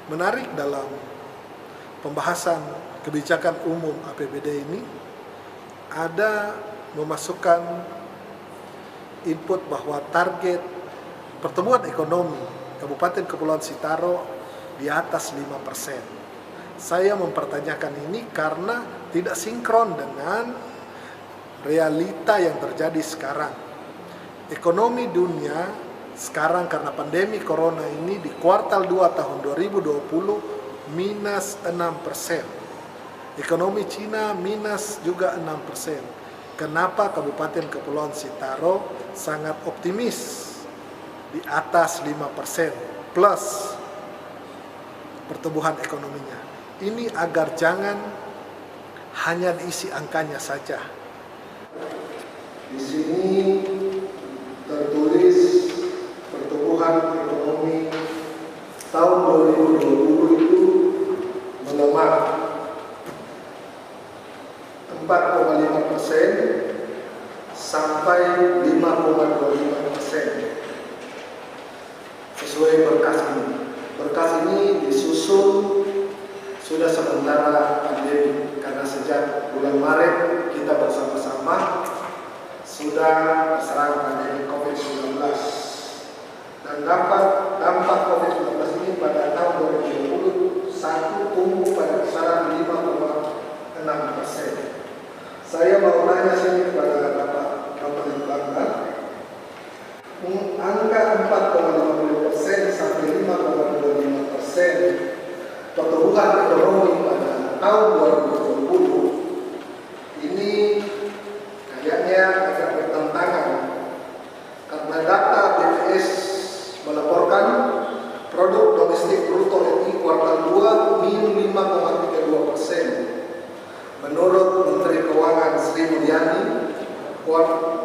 Menarik dalam pembahasan kebijakan umum APBD ini ada memasukkan input bahwa target pertumbuhan ekonomi Kabupaten Kepulauan Sitaro di atas 5%. Saya mempertanyakan ini karena tidak sinkron dengan realita yang terjadi sekarang. Ekonomi dunia sekarang karena pandemi corona ini di kuartal 2 tahun 2020 minus 6%. Ekonomi Cina minus juga 6%. Kenapa Kabupaten Kepulauan Sitaro sangat optimis di atas 5% plus pertumbuhan ekonominya? Ini agar jangan hanya diisi angkanya saja. Di sini tertulis pertumbuhan ekonomi tahun 2020 itu melemah 4,5% sampai 5,25% sesuai berkas ini. Berkas ini disusun sudah sementara pandemi karena sejak bulan Maret kita bersama-sama sudah terserang pandemi COVID-19 dan dampak COVID-19 ini pada tahun 2021 tumbuh pada kisaran 5,6%. Saya mau nanya sini kepada Bapak Lembaga, angka 4,50% sampai 5,25% pertumbuhan ekonomi pada tahun 2020 ini kayaknya agak bertentangan karena data BPS melaporkan produk domestik bruto RI kuartal 2 minus 5,32%. Menurut Menteri Keuangan Sri Mulyani, kuartal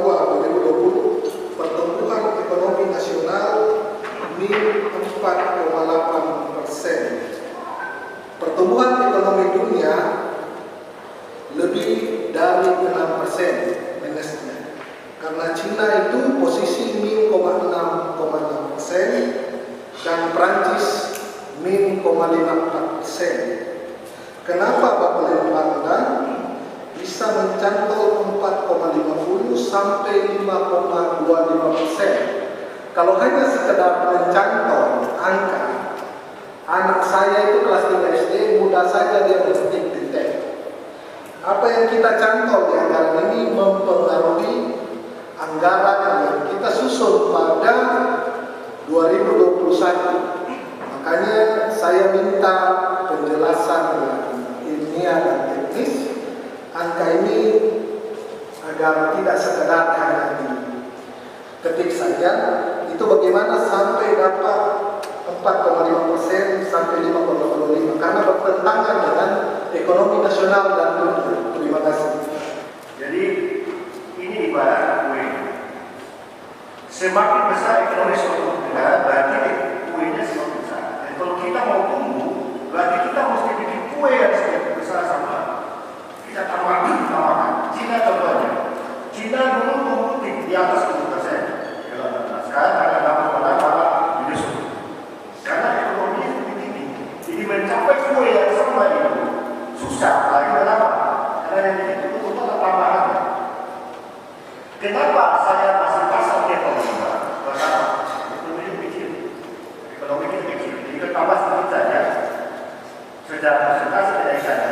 2 2020 pertumbuhan ekonomi nasional minus 4,8%. Pertumbuhan ekonomi dunia lebih dari 6% minusnya. Karena Cina itu posisi min 6,6% dan Prancis min 0,54%. Kenapa Bapak Lembaga bisa mencantol 4,50 sampai 5,25%? Kalau hanya sekedar mencantol angka, anak saya itu kelas 3 SD mudah saja dia mengetik di tab. Apa yang kita cantol di anggaran ini mempengaruhi anggaran yang kita susun pada 2021. Makanya saya minta penjelasan ilmiah dan teknis angka ini agar tidak sekedar hanya diketik saja. Itu bagaimana sampai dapat 4,5% sampai 5,25 karena bertentangan dengan ekonomi nasional dan dunia. Terima kasih. Jadi ini ibarat kue. Semakin besar ekonomi suatu negara, berarti kuenya semakin besar. Dan kalau kita mau tumbuh, berarti kita mesti bikin kue yang semakin besar sama. Kita tambahkan. Cina contohnya. Cina dulu tumbuh di atas 10%. Sekarang ada berapa menyusut. Karena ekonominya lebih tinggi. Jadi mencapai kue yang sama itu susah. Lagi kenapa? Karena yang itu tumbuh tambahan. Kenapa saya masih pasang ekonomi? Pertama, ekonomi kecil. Ekonomi kecil. Jadi kita tambah sedikit saja. Secara persentase dari sana.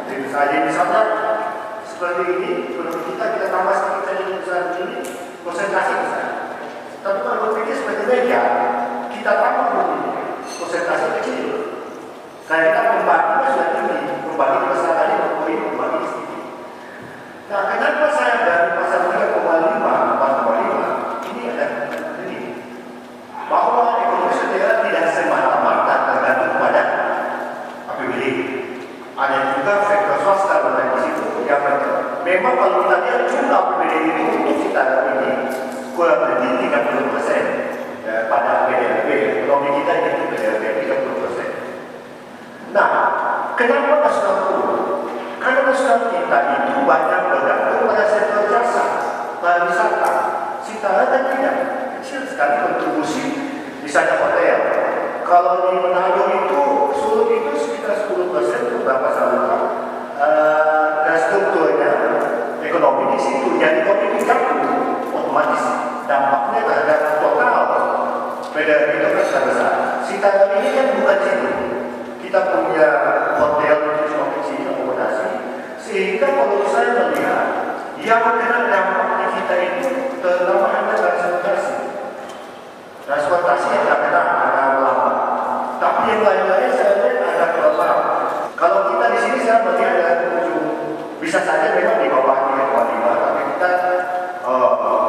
Jadi misalnya seperti ini, ekonomi kita tambah sedikit saja besar ini, persentase besar. Tapi kalau berpikir seperti media, kita tambah begini, persentase kecil. Karena kita pembaginya sudah tinggi, pembagi besar tadi, pembagi sedikit. Nah, kenapa saya dari pasal 3,5, 4,5 ini ada ini bahwa ekonomi saudara tidak semata-mata tergantung pada APBD. Ada juga sektor swasta berada di situ yang memang kalau kita lihat jumlah APBD ini untuk kita ini kurang lebih 30% pada PDB. Ekonomi kita itu PDB 30%. Nah, kenapa nasional turun? Karena nasional kita itu banyak bergantung pada sektor jasa. kecil sekali kontribusi misalnya hotel. Kalau di Manado itu, Sulut itu sekitar 10% beberapa saluran dan strukturnya ekonomi di situ. Jadi kalau itu jatuh, otomatis dampaknya terhadap total beda itu kan sudah besar. Sintayong ini kan bukan situ. Kita punya hotel itu cuma kecil akomodasi, sehingga kalau saya melihat yang kena dampak di kita itu terutama ada transportasi. Transportasi yang tak kena ada lama. Tapi yang lain-lain saya lihat ada kelemahan. Kalau kita di sini saya melihat ada ujung bisa saja memang di bawah 3,5, tapi kita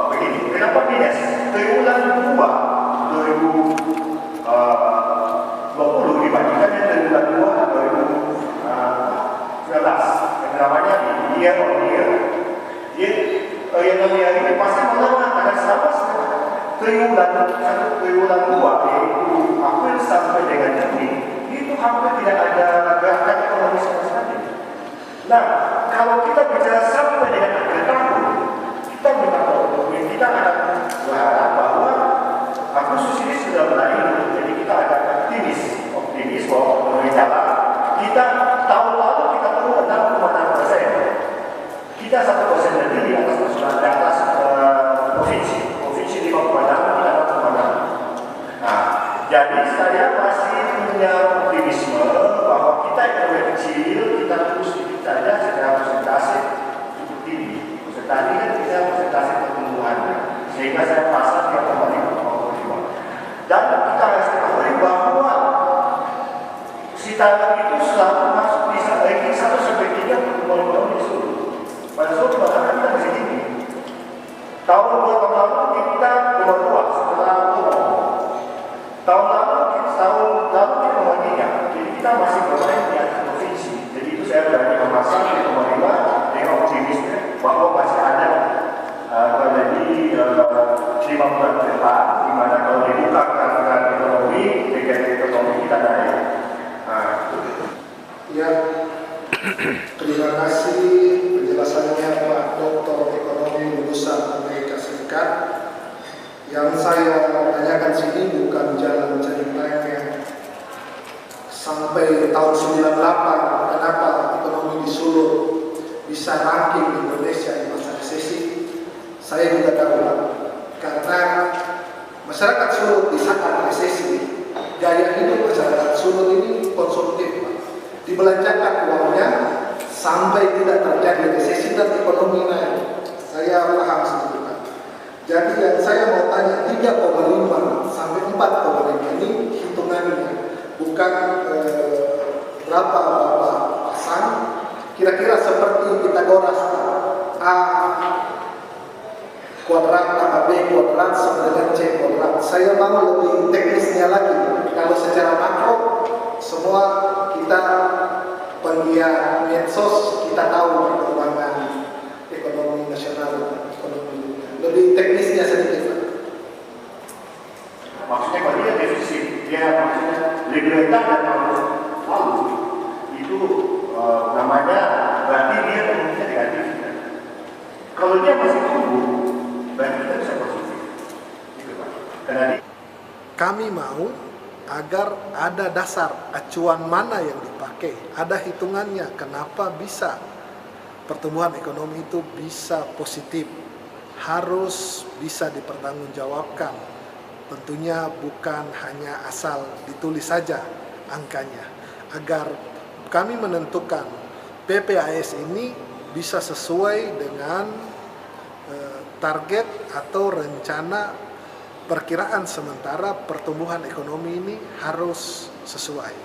begini. Kenapa minus? Triwulan 2020 dibandingkan dengan triwulan 2019 yang namanya year on year. Yang namanya ini pasti melemah karena selama triwulan 2 yaitu April sampai dengan Juni itu hampir tidak ada gerakan ekonomi sama sekali. Nah, kalau kita bicara sampai dengan akhir tahun, kita akan berharap bahwa Agustus ini sudah mulai, jadi kita agak optimis bahwa ekonomi jalan. Kita tahun lalu kita turun 6,6%. Kita 1% lebih di atas nasional, di atas provinsi 5,6, kita 6,6. Nah, jadi saya masih punya optimisme bahwa kita ekonomi kecil, kita terus sedikit saja secara persentase cukup tinggi. Persentase kan kita persentase pertumbuhan, sehingga saya pasang 3,5. Dan kita harus ketahui bahwa Sintayong itu selalu masuk di ranking 1-3 pertumbuhan ekonomi di seluruh. Pada suatu masa kita masih tinggi. Tahun 2 tahun lalu kita nomor 2 setelah umum. Tahun lalu kita nomor 3. Jadi kita masih bermain di atas provinsi. Jadi itu saya berani memasang di nomor 5 dengan optimisnya bahwa masih ada lebih 5 bulan ke depan, di mana kalau dibuka keran ekonomi, ekonomi kita naik. Ya, terima kasih penjelasannya Pak Dr. Ekonomi lulusan Amerika Serikat. Yang saya tanyakan sini bukan jalan ceritanya sampai tahun 98 kenapa ekonomi di Sulut bisa ranking Indonesia di masa resesi. Saya juga tahu karena masyarakat Sulut di saat resesi, gaya hidup masyarakat Sulut ini konsumtif, dibelanjakan uangnya sampai tidak terjadi resesi dan ekonomi naik. Saya paham sedikit. Jadi yang saya mau tanya 3,5 sampai 4,5 ini hitungannya bukan berapa Bapak pasang, kira-kira seperti Pitagoras A kuadrat tambah B kuadrat sama dengan C kuadrat. Saya mau lebih teknisnya lagi. Kalau secara makro semua kita penggiat medsos kita tahu perkembangan ekonomi nasional, ekonomi dunia. Lebih teknisnya sedikit. Maksudnya kalau dia defisit, dia maksudnya lebih rendah dari tahun lalu itu namanya berarti dia kemungkinan negatif. Kalau dia masih tumbuh, berarti kita bisa positif. Gitu Pak. Karena kami mau agar ada dasar acuan mana yang dipakai, ada hitungannya kenapa bisa pertumbuhan ekonomi itu bisa positif, harus bisa dipertanggungjawabkan. Tentunya bukan hanya asal ditulis saja angkanya, agar kami menentukan PPAS ini bisa sesuai dengan target atau rencana perkiraan sementara pertumbuhan ekonomi ini harus sesuai.